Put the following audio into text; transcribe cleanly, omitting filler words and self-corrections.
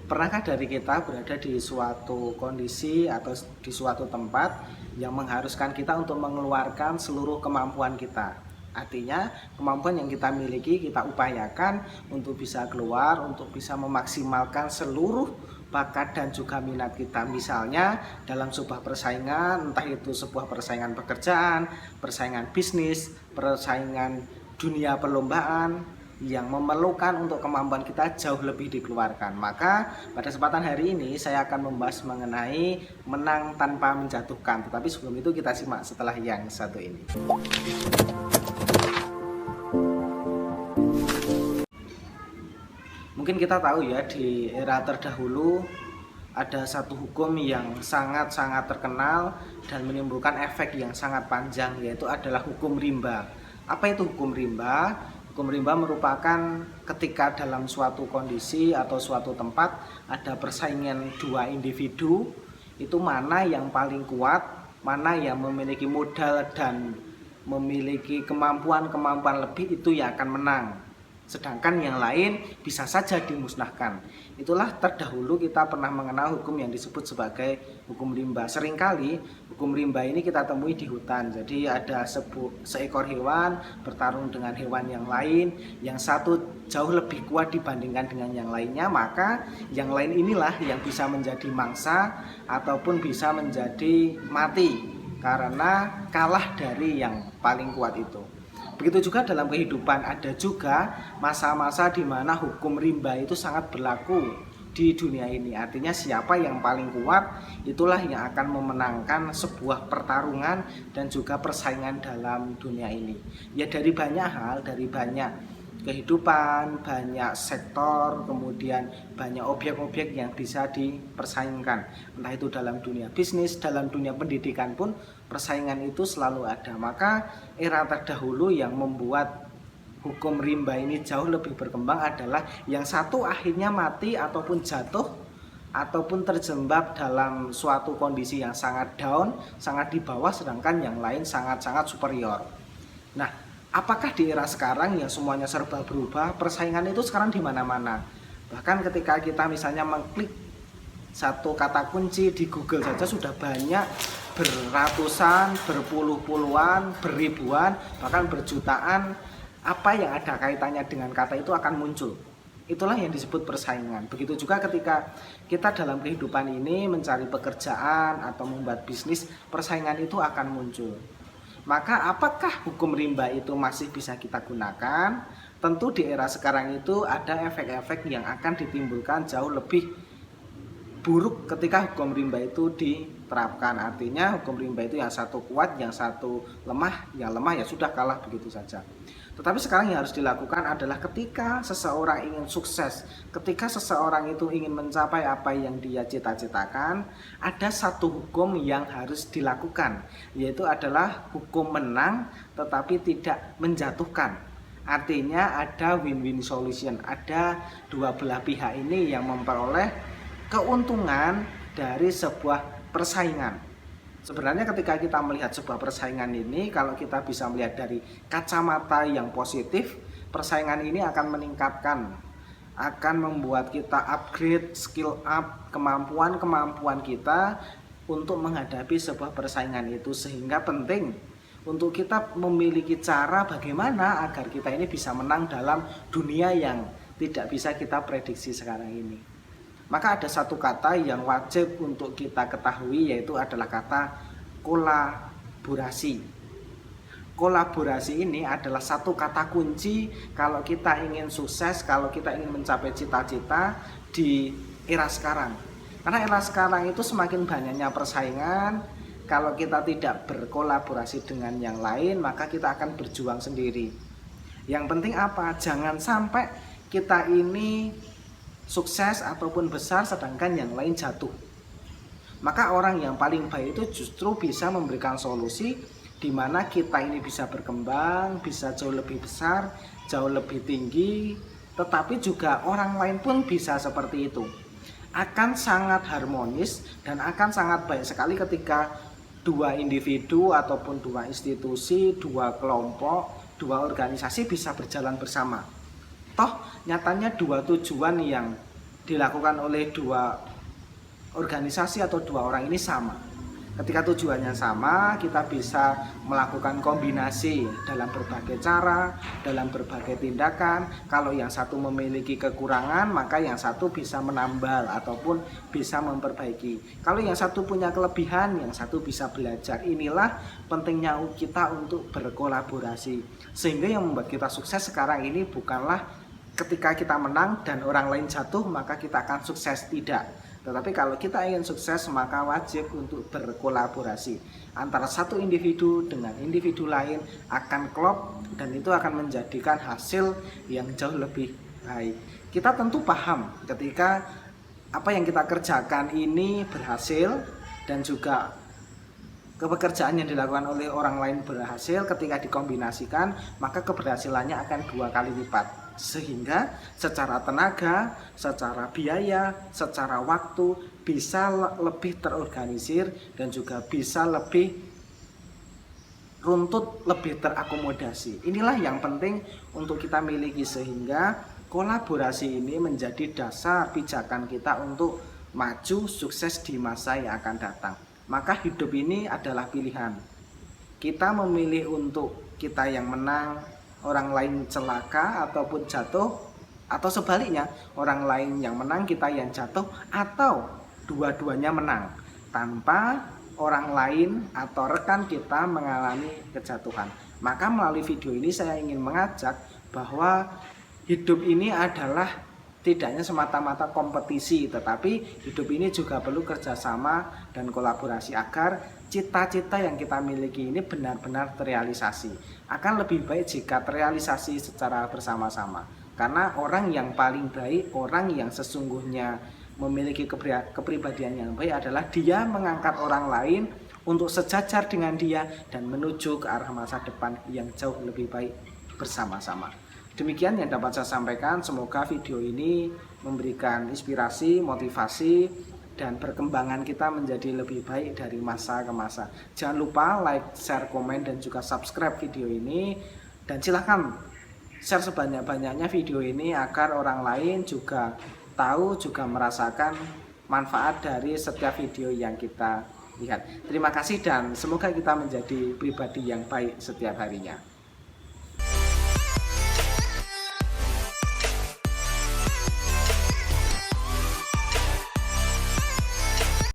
Pernahkah dari kita berada di suatu kondisi atau di suatu tempat yang mengharuskan kita untuk mengeluarkan seluruh kemampuan kita? Artinya, kemampuan yang kita miliki kita upayakan untuk bisa keluar, untuk bisa memaksimalkan seluruh bakat dan juga minat kita. Misalnya dalam sebuah persaingan, entah itu sebuah persaingan pekerjaan, persaingan bisnis, persaingan dunia perlombaan yang memerlukan untuk kemampuan kita jauh lebih dikeluarkan. Maka pada kesempatan hari ini saya akan membahas mengenai menang tanpa menjatuhkan. Tetapi sebelum itu kita simak setelah yang satu ini. Mungkin kita tahu ya, di era terdahulu ada satu hukum yang sangat-sangat terkenal dan menimbulkan efek yang sangat panjang, yaitu adalah hukum rimba. Apa itu hukum rimba? Hukum rimba merupakan ketika dalam suatu kondisi atau suatu tempat ada persaingan dua individu, itu mana yang paling kuat, mana yang memiliki modal dan memiliki kemampuan lebih, itu yang akan menang. Sedangkan yang lain bisa saja dimusnahkan. Itulah terdahulu kita pernah mengenal hukum yang disebut sebagai hukum rimba. Seringkali hukum rimba ini kita temui di hutan. Jadi ada seekor hewan bertarung dengan hewan yang lain, yang satu jauh lebih kuat dibandingkan dengan yang lainnya, maka yang lain inilah yang bisa menjadi mangsa ataupun bisa menjadi mati karena kalah dari yang paling kuat itu. Begitu juga dalam kehidupan, ada juga masa-masa di mana hukum rimba itu sangat berlaku di dunia ini. Artinya siapa yang paling kuat, itulah yang akan memenangkan sebuah pertarungan dan juga persaingan dalam dunia ini. Ya dari banyak hal, dari banyak kehidupan, banyak sektor, kemudian banyak objek-objek yang bisa dipersaingkan. Entah itu dalam dunia bisnis, dalam dunia pendidikan pun persaingan itu selalu ada. Maka era terdahulu yang membuat hukum rimba ini jauh lebih berkembang adalah yang satu akhirnya mati ataupun jatuh ataupun terjebak dalam suatu kondisi yang sangat down, sangat di bawah, sedangkan yang lain sangat-sangat superior. Nah, apakah di era sekarang yang semuanya serba berubah, persaingan itu sekarang di mana-mana? Bahkan ketika kita misalnya mengklik satu kata kunci di Google saja sudah banyak, beratusan, berpuluh-puluhan, beribuan, bahkan berjutaan apa yang ada kaitannya dengan kata itu akan muncul. Itulah yang disebut persaingan. Begitu juga ketika kita dalam kehidupan ini mencari pekerjaan atau membuat bisnis, persaingan itu akan muncul. Maka apakah hukum rimba itu masih bisa kita gunakan? Tentu di era sekarang itu ada efek-efek yang akan ditimbulkan jauh lebih buruk ketika hukum rimba itu diterapkan. Artinya hukum rimba itu yang satu kuat, yang satu lemah, yang lemah ya sudah kalah begitu saja. Tetapi sekarang yang harus dilakukan adalah ketika seseorang ingin sukses, ketika seseorang itu ingin mencapai apa yang dia cita-citakan, ada satu hukum yang harus dilakukan, yaitu adalah hukum menang tetapi tidak menjatuhkan. Artinya ada win-win solution, ada dua belah pihak ini yang memperoleh keuntungan dari sebuah persaingan. Sebenarnya ketika kita melihat sebuah persaingan ini, kalau kita bisa melihat dari kacamata yang positif, persaingan ini akan meningkatkan, akan membuat kita upgrade, skill up, kemampuan kita untuk menghadapi sebuah persaingan itu. Sehingga penting untuk kita memiliki cara bagaimana agar kita ini bisa menang dalam dunia yang tidak bisa kita prediksi sekarang ini. Maka ada satu kata yang wajib untuk kita ketahui, yaitu adalah kata kolaborasi. Kolaborasi ini adalah satu kata kunci kalau kita ingin sukses, kalau kita ingin mencapai cita-cita di era sekarang. Karena era sekarang itu semakin banyaknya persaingan, kalau kita tidak berkolaborasi dengan yang lain, maka kita akan berjuang sendiri. Yang penting apa? Jangan sampai kita ini sukses ataupun besar sedangkan yang lain jatuh. Maka orang yang paling baik itu justru bisa memberikan solusi di mana kita ini bisa berkembang, bisa jauh lebih besar, jauh lebih tinggi, tetapi juga orang lain pun bisa seperti itu. Akan sangat harmonis dan akan sangat baik sekali ketika dua individu ataupun dua institusi, dua kelompok, organisasi bisa berjalan bersama. Toh nyatanya dua tujuan yang dilakukan oleh dua organisasi atau dua orang ini sama. Ketika tujuannya sama, kita bisa melakukan kombinasi dalam berbagai cara, dalam berbagai tindakan. Kalau yang satu memiliki kekurangan, maka yang satu bisa menambal ataupun bisa memperbaiki. Kalau yang satu punya kelebihan, yang satu bisa belajar. Inilah pentingnya kita untuk berkolaborasi. Sehingga yang membuat kita sukses sekarang ini bukanlah ketika kita menang dan orang lain jatuh, maka kita akan sukses. Tidak. Tetapi kalau kita ingin sukses, maka wajib untuk berkolaborasi antara satu individu dengan individu lain, akan klop dan itu akan menjadikan hasil yang jauh lebih baik. Kita tentu paham ketika apa yang kita kerjakan ini berhasil dan juga pekerjaan yang dilakukan oleh orang lain berhasil, ketika dikombinasikan maka keberhasilannya akan 2 kali lipat. Sehingga secara tenaga, secara biaya, secara waktu bisa lebih terorganisir dan juga bisa lebih runtut, lebih terakomodasi. Inilah yang penting untuk kita miliki, sehingga kolaborasi ini menjadi dasar pijakan kita untuk maju sukses di masa yang akan datang. Maka hidup ini adalah pilihan. Kita memilih untuk kita yang menang, orang lain celaka ataupun jatuh, atau sebaliknya orang lain yang menang, kita yang jatuh, atau dua-duanya menang tanpa orang lain atau rekan kita mengalami kejatuhan. Maka melalui video ini saya ingin mengajak bahwa hidup ini adalah tidaknya semata-mata kompetisi, tetapi hidup ini juga perlu kerjasama dan kolaborasi agar cita-cita yang kita miliki ini benar-benar terrealisasi. Akan lebih baik jika terrealisasi secara bersama-sama, karena orang yang paling baik, orang yang sesungguhnya memiliki kepribadian yang baik adalah dia mengangkat orang lain untuk sejajar dengan dia dan menuju ke arah masa depan yang jauh lebih baik bersama-sama. Demikian yang dapat saya sampaikan. Semoga video ini memberikan inspirasi, motivasi, dan perkembangan kita menjadi lebih baik dari masa ke masa. Jangan lupa like, share, komen, dan juga subscribe video ini. Dan silahkan share sebanyak-banyaknya video ini agar orang lain juga tahu, juga merasakan manfaat dari setiap video yang kita lihat. Terima kasih dan semoga kita menjadi pribadi yang baik setiap harinya.